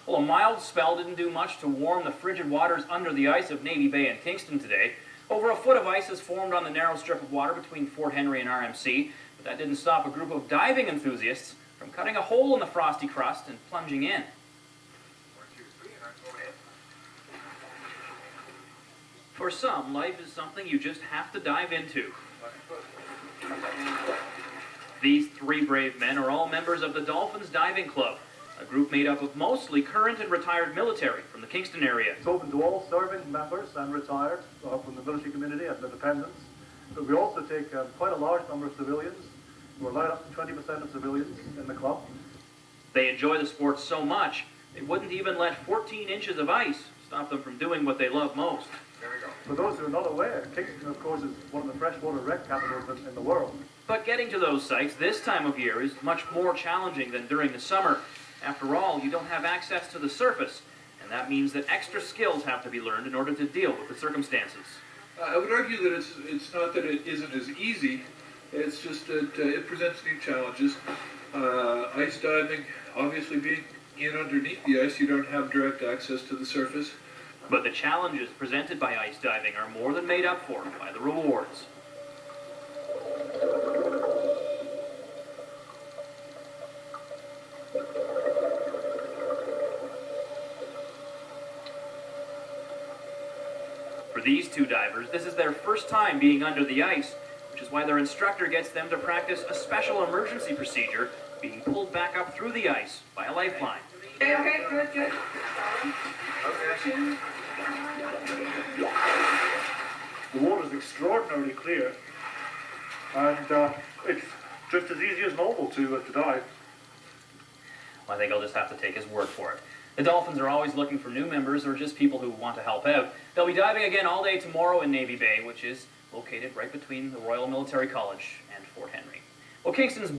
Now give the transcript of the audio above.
Well, a mild spell didn't do much to warm the frigid waters under the ice of Navy Bay and Kingston today. Over a foot of ice is formed on the narrow strip of water between Fort Henry and RMC, but that didn't stop a group of diving enthusiasts from cutting a hole in the frosty crust and plunging in. For some, life is something you just have to dive into. These three brave men are all members of the Dolphins Diving Club, a group made up of mostly current and retired military from the Kingston area. It's open to all serving members and retired from the military community and the dependents. But we also take quite a large number of civilians. We're right up to 20% of civilians in the club. They enjoy the sport so much, they wouldn't even let 14 inches of ice stop them from doing what they love most. There we go. For those who are not aware, Kingston, of course, is one of the freshwater wreck capitals in the world. But getting to those sites this time of year is much more challenging than during the summer. After all, you don't have access to the surface, and that means that extra skills have to be learned in order to deal with the circumstances. I would argue that it's not that it isn't as easy, it's just that it presents new challenges. Ice diving, obviously being in underneath the ice, you don't have direct access to the surface. But the challenges presented by ice diving are more than made up for by the rewards. For these two divers, this is their first time being under the ice, which is why their instructor gets them to practice a special emergency procedure, being pulled back up through the ice by a lifeline. Okay, good. The water is extraordinarily clear, and it's just as easy as normal to dive. Well, I think I'll just have to take his word for it. The Dolphins are always looking for new members or just people who want to help out. They'll be diving again all day tomorrow in Navy Bay, which is located right between the Royal Military College and Fort Henry. Well, Kingston's